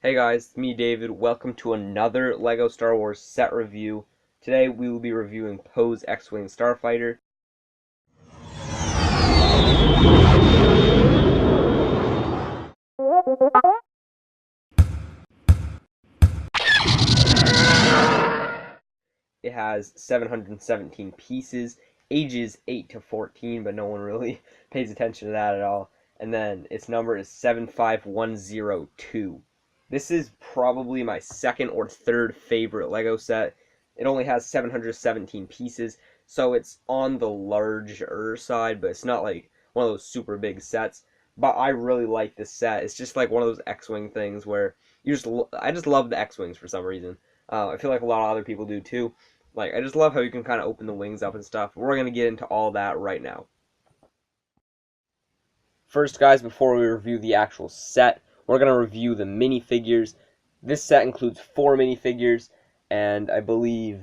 Hey guys, it's me David. Welcome to another LEGO Star Wars set review. Today we will be reviewing Poe's X-Wing Starfighter. It has 717 pieces, ages 8 to 14, but no one really pays attention to that at all. And then its number is 75102. This is probably my second or third favorite LEGO set. It only has 717 pieces, so it's on the larger side, but it's not like one of those super big sets. But I really like this set. It's just like one of those X-Wing things where I just love the X-Wings for some reason. I feel like a lot of other people do too. Like, I just love how you can kind of open the wings up and stuff. We're going to get into all that right now. First, guys, before we review the actual set, we're going to review the minifigures. This set includes 4 minifigures, and I believe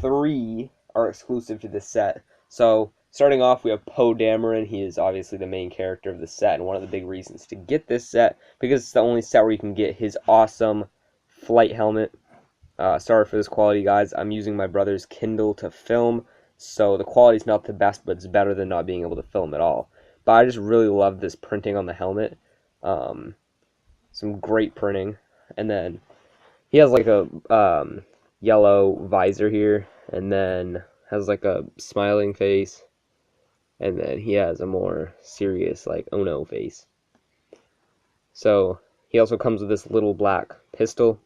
3 are exclusive to this set. So, starting off, we have Poe Dameron. He is obviously the main character of the set, and one of the big reasons to get this set, because it's the only set where you can get his awesome flight helmet. Sorry for this quality, guys. I'm using my brother's Kindle to film, so the quality's not the best, but it's better than not being able to film at all. But I just really love this printing on the helmet. Some great printing. And then he has like a yellow visor here, and then has like a smiling face, and then he has a more serious, like, oh no face. So he also comes with this little black pistol.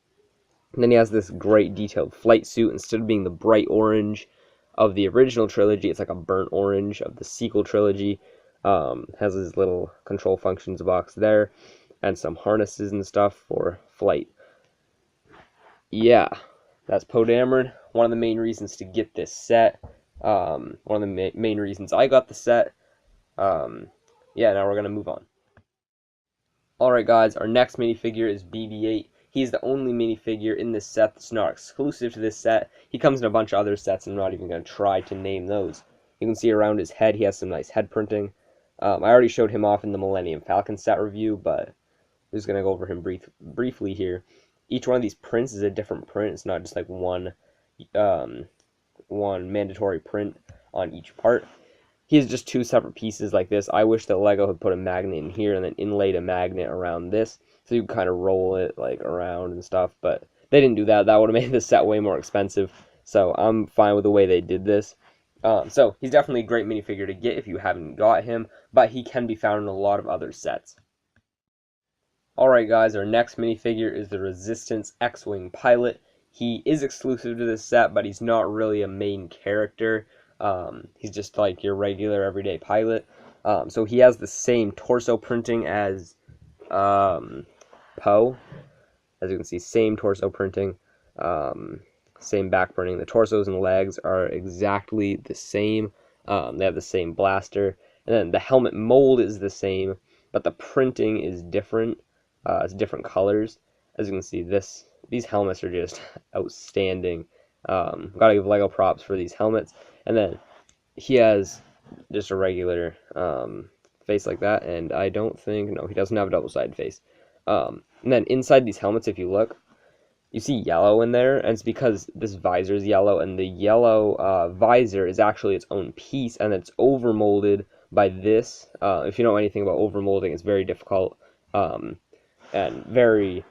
And then he has this great detailed flight suit. Instead of being the bright orange of the original trilogy, it's like a burnt orange of the sequel trilogy. Has his little control functions box there, and some harnesses and stuff for flight. Yeah, that's Poe Dameron. One of the main reasons to get this set. One of the main reasons I got the set. Yeah, now we're going to move on. Alright guys, our next minifigure is BB-8. He's the only minifigure in this set that's not exclusive to this set. He comes in a bunch of other sets, and I'm not even going to try to name those. You can see around his head, he has some nice head printing. I already showed him off in the Millennium Falcon set review, but I'm just going to go over him briefly here. Each one of these prints is a different print. It's not just like one mandatory print on each part. He has just 2 separate pieces like this. I wish that LEGO had put a magnet in here and then inlaid a magnet around this, so you can kind of roll it like around and stuff, but they didn't do that. That would have made this set way more expensive, so I'm fine with the way they did this. So he's definitely a great minifigure to get if you haven't got him, but he can be found in a lot of other sets. Alright guys, our next minifigure is the Resistance X-Wing Pilot. He is exclusive to this set, but he's not really a main character. He's just like your regular everyday pilot. So he has the same torso printing as Poe. As you can see, same torso printing, same back printing. The torsos and legs are exactly the same. They have the same blaster. And then the helmet mold is the same, but the printing is different. It's different colors. As you can see, these helmets are just outstanding. Gotta give LEGO props for these helmets. And then he has just a regular face like that, and I don't think, no, he doesn't have a double-sided face. And then inside these helmets, if you look, you see yellow in there, and it's because this visor is yellow, and the yellow visor is actually its own piece, and it's overmolded by this. If you know anything about overmolding, it's very difficult and very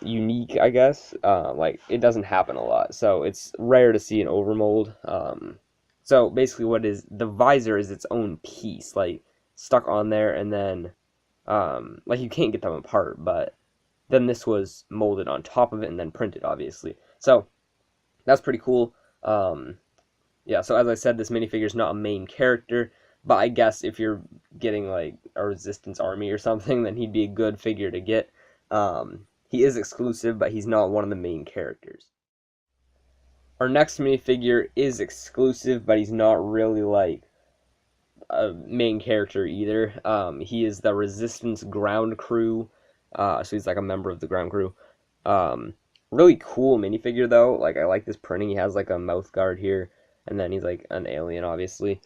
unique, I guess. Like, it doesn't happen a lot, so it's rare to see an overmold. So basically what is, the visor is its own piece, like, stuck on there, and then, like, you can't get them apart, but then this was molded on top of it and then printed, obviously. So, that's pretty cool. Yeah, so as I said, this minifigure is not a main character, but I guess if you're getting, like, a Resistance Army or something, then he'd be a good figure to get. He is exclusive, but he's not one of the main characters. Our next minifigure is exclusive, but he's not really like a main character either. He is the Resistance Ground Crew, so he's like a member of the ground crew. Really cool minifigure though. Like, I like this printing. He has like a mouth guard here, and then he's like an alien, obviously.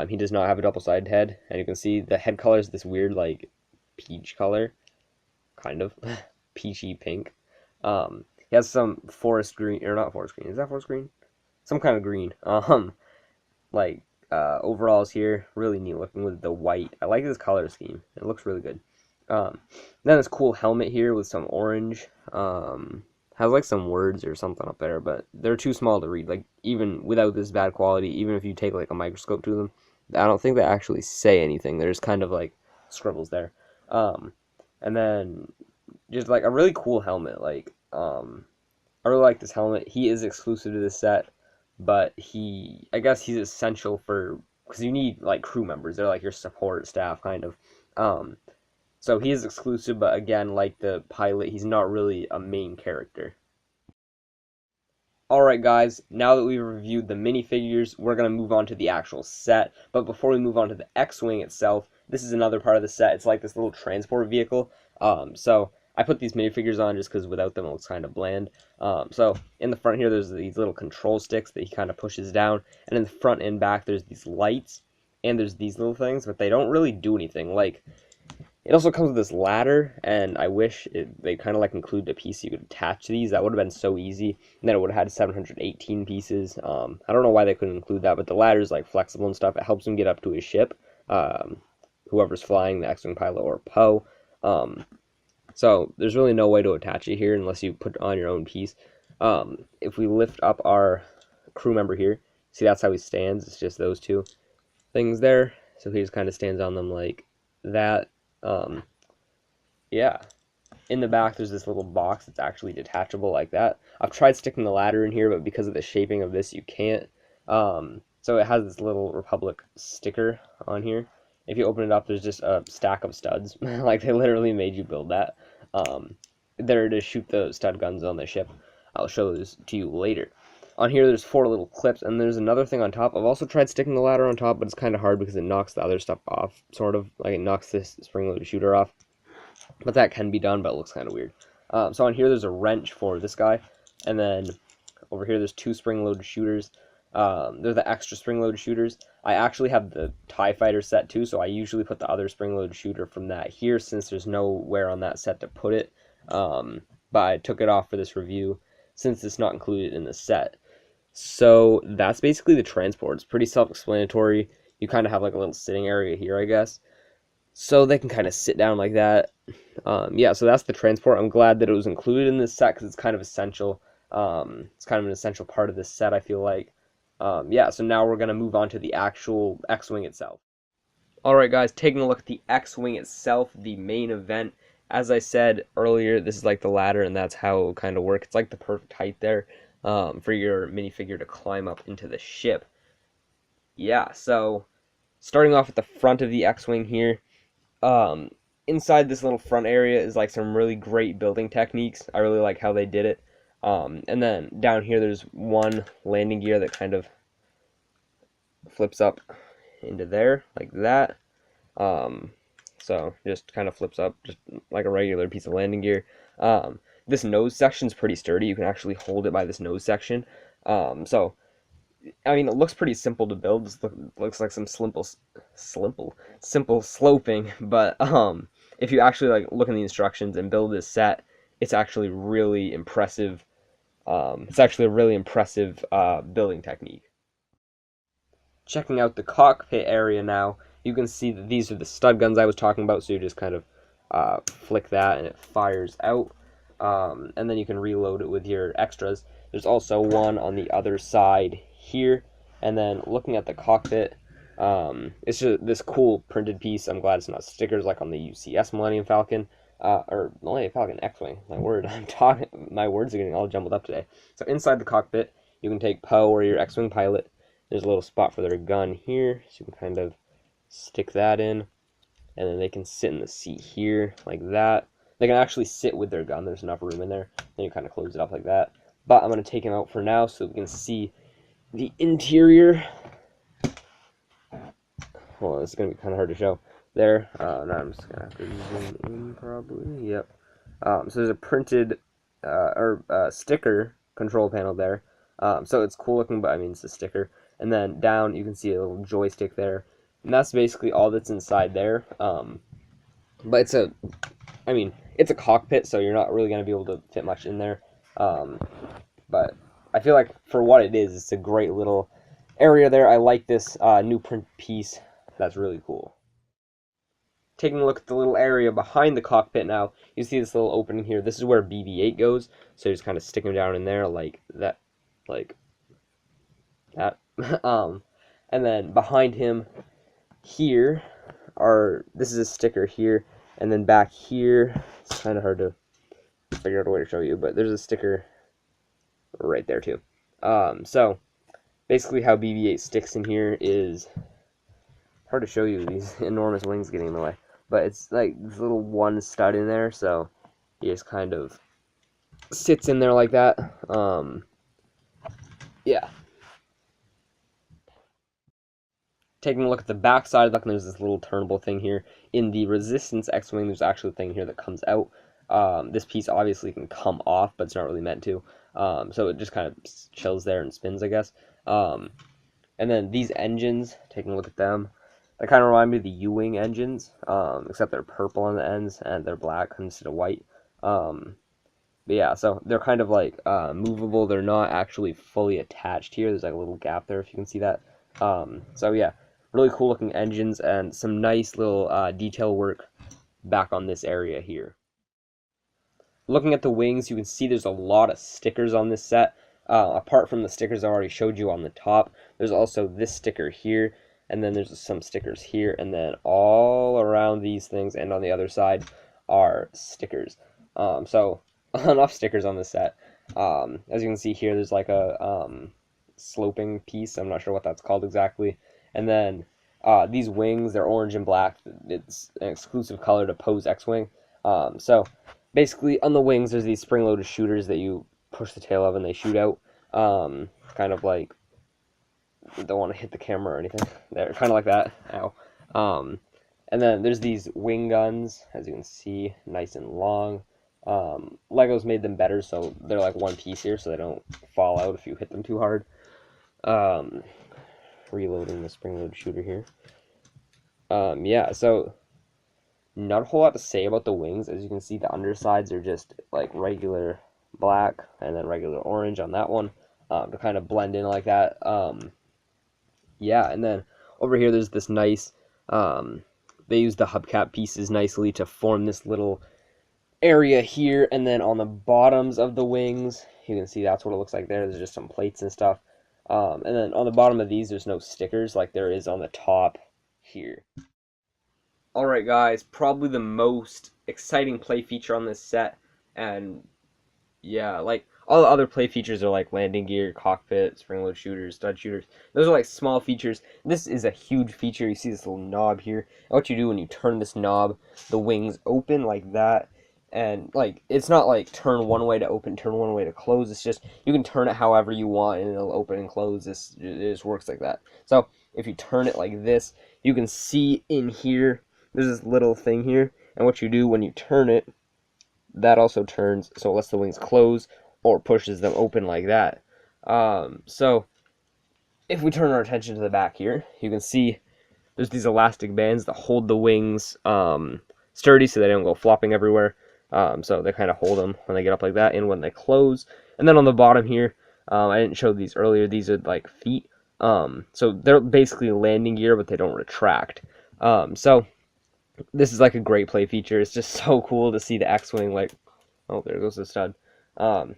He does not have a double-sided head, and you can see the head color is this weird like peach color, kind of. peachy pink. He has some forest green, or not forest green, is that forest green? Some kind of green. Like overalls here, really neat looking with the white. I like this color scheme. It looks really good. Then this cool helmet here with some orange. Has like some words or something up there, but they're too small to read. Like even without this bad quality, even if you take like a microscope to them, I don't think they actually say anything. There's kind of like scribbles there. And then just like a really cool helmet. Like I really like this helmet. He is exclusive to this set, but I guess he's essential for, because you need like crew members. They're like your support staff kind of. So he is exclusive, but again, like the pilot, he's not really a main character. Alright guys, now that we've reviewed the minifigures, we're going to move on to the actual set. But before we move on to the X-Wing itself, this is another part of the set. It's like this little transport vehicle. So I put these minifigures on just because without them it looks kind of bland. So in the front here, there's these little control sticks that he kind of pushes down. And in the front and back, there's these lights. And there's these little things, but they don't really do anything. Like, it also comes with this ladder, and I wish they kind of like included a piece you could attach to these. That would have been so easy, and then it would have had 718 pieces. I don't know why they couldn't include that, but the ladder is like flexible and stuff. It helps him get up to his ship, whoever's flying, the X-Wing pilot or Poe. So there's really no way to attach it here unless you put on your own piece. If we lift up our crew member here, see that's how he stands. It's just those two things there. So he just kind of stands on them like that. Yeah, in the back there's this little box that's actually detachable like that. I've tried sticking the ladder in here, but because of the shaping of this you can't. So it has this little Republic sticker on here. If you open it up, there's just a stack of studs. Like they literally made you build that. They're to shoot the stud guns on the ship. I'll show those to you later. On here there's 4 little clips, and there's another thing on top. I've also tried sticking the ladder on top, but it's kind of hard because it knocks the other stuff off, sort of. Like it knocks this spring-loaded shooter off. But that can be done, but it looks kind of weird. So on here there's a wrench for this guy, and then over here there's 2 spring-loaded shooters. They're the extra spring-loaded shooters. I actually have the TIE Fighter set too, so I usually put the other spring-loaded shooter from that here since there's nowhere on that set to put it. But I took it off for this review since it's not included in the set. So that's basically the transport. It's pretty self-explanatory. You kind of have like a little sitting area here, I guess. So they can kind of sit down like that. Yeah, so that's the transport. I'm glad that it was included in this set because it's kind of essential. It's kind of an essential part of this set, I feel like. Yeah, so now we're going to move on to the actual X-Wing itself. Alright guys, taking a look at the X-Wing itself, the main event. As I said earlier, this is like the ladder, and that's how it will kind of work. It's like the perfect height there for your minifigure to climb up into the ship. Yeah, so starting off at the front of the X-Wing here, inside this little front area is like some really great building techniques. I really like how they did it. And then down here there's one landing gear that kind of flips up into there like that. So just kind of flips up just like a regular piece of landing gear. This nose section is pretty sturdy. You can actually hold it by this nose section. So I mean, it looks pretty simple to build. It looks like some simple sloping, but if you actually like look in the instructions and build this set, it's actually really impressive. It's actually a really impressive building technique. Checking out the cockpit area now, you can see that these are the stud guns I was talking about. So you just kind of flick that and it fires out, and then you can reload it with your extras. There's also one on the other side here, and then looking at the cockpit, it's just this cool printed piece. I'm glad it's not stickers like on the UCS Millennium Falcon, or Millennium Falcon X-Wing. My words are getting all jumbled up today. So inside the cockpit, you can take Poe or your X-Wing pilot. There's a little spot for their gun here, so you can kind of stick that in, and then they can sit in the seat here like that. They can actually sit with their gun. There's enough room in there. Then you kind of close it up like that. But I'm going to take him out for now so we can see the interior. Well, it's going to be kind of hard to show there. Now I'm just going to have to zoom in probably. Yep. So there's a printed sticker control panel there. So it's cool looking, but I mean it's a sticker. And then down you can see a little joystick there. And that's basically all that's inside there. But I mean, it's a cockpit, so you're not really going to be able to fit much in there. But I feel like for what it is, it's a great little area there. I like this new print piece. That's really cool. Taking a look at the little area behind the cockpit now, you see this little opening here. This is where BB-8 goes, so you just kind of stick him down in there like that, like that. And then behind him here this is a sticker here, and then back here, it's kind of hard to figure out a way to show you, but there's a sticker right there too. So basically how BB-8 sticks in here is hard to show you, these enormous wings getting in the way, but it's like this little one stud in there, so he just kind of sits in there like that. Yeah. Taking a look at the back side of the there's this little turnable thing here. In the Resistance X-Wing, there's actually a thing here that comes out. This piece obviously can come off, but it's not really meant to. So it just kind of chills there and spins, I guess. And then these engines, taking a look at them, they kind of remind me of the U-Wing engines, except they're purple on the ends and they're black instead of white. But yeah, so they're kind of like movable. They're not actually fully attached here. There's like a little gap there if you can see that. So yeah, really cool looking engines and some nice little detail work back on this area here. Looking at the wings, you can see there's a lot of stickers on this set. Apart from the stickers I already showed you on the top, there's also this sticker here, and then there's some stickers here, and then all around these things and on the other side are stickers. So enough stickers on this set. As you can see here, there's like a sloping piece. I'm not sure what that's called exactly. And then these wings, they're orange and black. It's an exclusive color to Poe's X-Wing. So basically on the wings, there's these spring-loaded shooters that you push the tail of and they shoot out. Kind of like, don't want to hit the camera or anything. They're kind of like that. Ow. And then there's these wing guns, as you can see, nice and long. Legos made them better, so they're like one piece here, so they don't fall out if you hit them too hard. Reloading the spring-loaded shooter here. Yeah, so not a whole lot to say about the wings. As you can see, the undersides are just like regular black and then regular orange on that one, to kind of blend in like that. Yeah, and then over here there's this nice, they use the hubcap pieces nicely to form this little area here, and then on the bottoms of the wings, you can see that's what it looks like there. There's just some plates and stuff. And then on the bottom of these, there's no stickers like there is on the top here. Alright guys, probably the most exciting play feature on this set, and yeah, like all the other play features are like landing gear, cockpit, spring-load shooters, stud shooters. Those are like small features. This is a huge feature. You see this little knob here, and what you do when you turn this knob, the wings open like that. And like, it's not like turn one way to open, turn one way to close. It's just you can turn it however you want and it'll open and close. It just works like that. So if you turn it like this, you can see in here there's this little thing here, and what you do when you turn it, that also turns, so it lets the wings close or pushes them open like that. So if we turn our attention to the back here, you can see there's these elastic bands that hold the wings sturdy so they don't go flopping everywhere. So they kind of hold them when they get up like that and when they close. And then on the bottom here, I didn't show these earlier, these are like feet. So they're basically landing gear, but they don't retract. So this is like a great play feature. It's just so cool to see the X-Wing, like, oh, there goes the stud.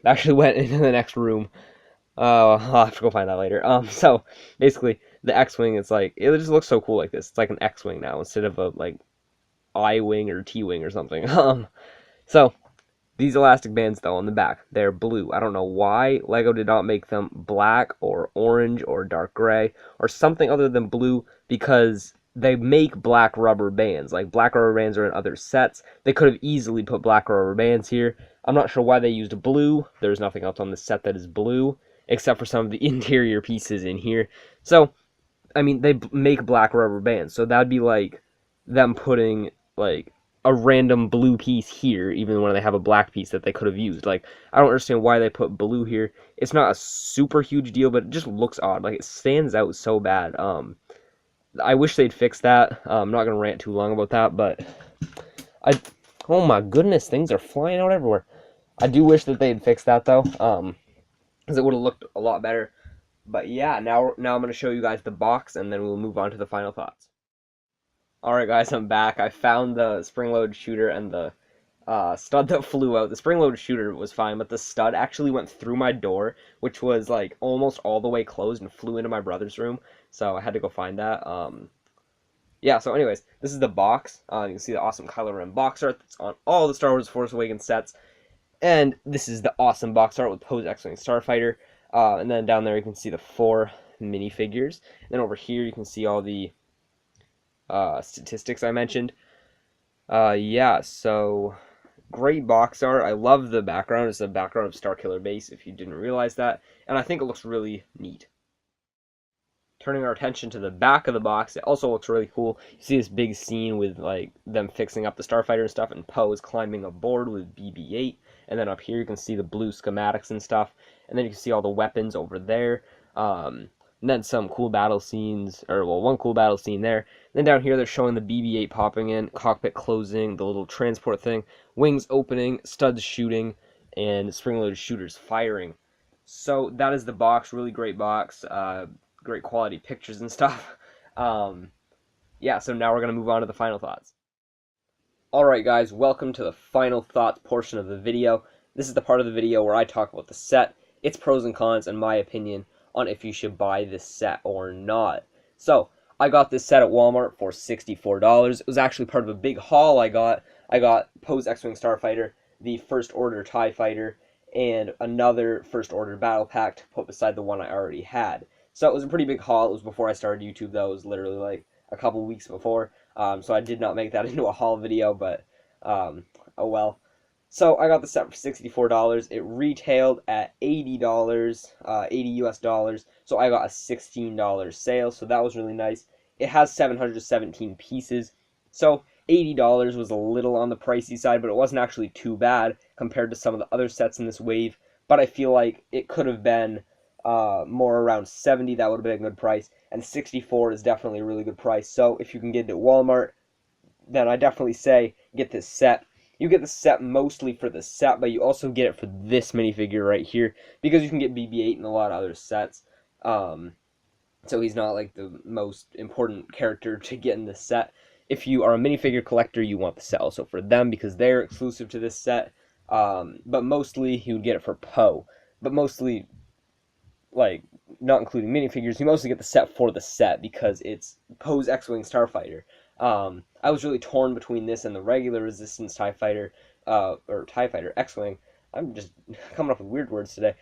Actually went into the next room. I'll have to go find that later. So basically the X-Wing, it's like, it just looks so cool like this. It's like an X-Wing now instead of a like I-Wing or T-Wing or something. So these elastic bands though on the back, they're blue. I don't know why Lego did not make them black or orange or dark gray or something other than blue, because they make black rubber bands. Like, black rubber bands are in other sets. They could have easily put black rubber bands here. I'm not sure why they used blue. There's nothing else on the set that is blue, except for some of the interior pieces in here. So, I mean, they make black rubber bands. So that'd be like them putting, like, a random blue piece here, even when they have a black piece that they could have used. Like, I don't understand why they put blue here. It's not a super huge deal, but it just looks odd. Like, it stands out so bad. I wish they'd fix that. I'm not going to rant too long about that, but Oh my goodness, things are flying out everywhere. I do wish that they'd fix that though, because it would have looked a lot better. But yeah, now I'm going to show you guys the box, and then we'll move on to the final thoughts. Alright guys, I'm back. I found the spring-loaded shooter and the stud that flew out. The spring-loaded shooter was fine, but the stud actually went through my door, which was like almost all the way closed, and flew into my brother's room. So I had to go find that. Yeah, so anyways, this is the box. You can see the awesome Kylo Ren box art that's on all the Star Wars Force Awakens sets. And this is the awesome box art with Poe's X-Wing Starfighter. And then down there you can see the 4 minifigures. And then over here you can see all the statistics I mentioned. Yeah, so great box art. I love the background. It's the background of Starkiller Base, if you didn't realize that. And I think it looks really neat. Turning our attention to the back of the box, it also looks really cool. You see this big scene with like them fixing up the Starfighter and stuff, and Poe is climbing aboard with BB-8. And then up here you can see the blue schematics and stuff. And then you can see all the weapons over there. And then some cool battle scenes, or well, one cool battle scene there. And then down here they're showing the BB-8 popping in, cockpit closing, the little transport thing, wings opening, studs shooting, and spring-loaded shooters firing. So that is the box. Really great box. Great quality pictures and stuff. Yeah, so now we're going to move on to the final thoughts. Alright guys, welcome to the final thoughts portion of the video. This is the part of the video where I talk about the set, its pros and cons, and my opinion on if you should buy this set or not. So, I got this set at Walmart for $64. It was actually part of a big haul I got. I got Poe's X-Wing Starfighter, the First Order TIE Fighter, and another First Order Battle Pack to put beside the one I already had. So it was a pretty big haul. It was before I started YouTube, though. It was literally like a couple weeks before. So I did not make that into a haul video, but oh well. So I got the set for $64. It retailed at $80, 80 US dollars. So I got a $16 sale, so that was really nice. It has 717 pieces. So $80 was a little on the pricey side, but it wasn't actually too bad compared to some of the other sets in this wave. But I feel like it could have been more around 70. That would have been a good price, and 64 is definitely a really good price. So if you can get it at Walmart, then I definitely say get this set. You get the set mostly for the set, but you also get it for this minifigure right here, because you can get BB-8 in a lot of other sets. So he's not like the most important character to get in this set. If you are a minifigure collector, you want the set also for them, because they're exclusive to this set. But mostly you would get it for Poe. But mostly, like, not including minifigures, you mostly get the set for the set, because it's Poe's X-Wing Starfighter. I was really torn between this and the regular Resistance TIE Fighter, or TIE Fighter X-Wing. I'm just coming up with weird words today.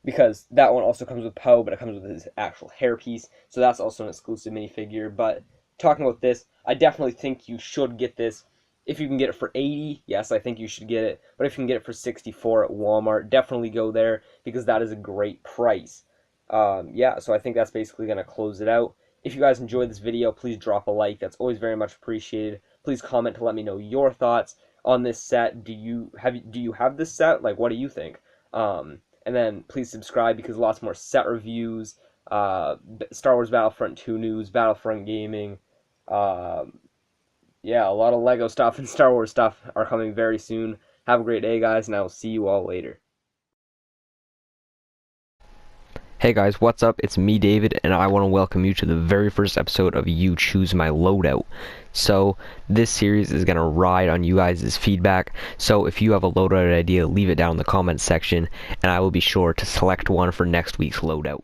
Because that one also comes with Poe, but it comes with his actual hairpiece, so that's also an exclusive minifigure. But talking about this, I definitely think you should get this. If you can get it for $80, yes, I think you should get it. But if you can get it for $64 at Walmart, definitely go there, because that is a great price. Yeah, so I think that's basically going to close it out. If you guys enjoyed this video, please drop a like. That's always very much appreciated. Please comment to let me know your thoughts on this set. Do you have this set? Like, what do you think? And then please subscribe, because lots more set reviews, Star Wars Battlefront 2 news, Battlefront gaming, yeah, a lot of LEGO stuff and Star Wars stuff are coming very soon. Have a great day, guys, and I will see you all later. Hey guys, what's up? It's me, David, and I want to welcome you to the very first episode of You Choose My Loadout. So, this series is going to ride on you guys' feedback, so if you have a loadout idea, leave it down in the comments section, and I will be sure to select one for next week's loadout.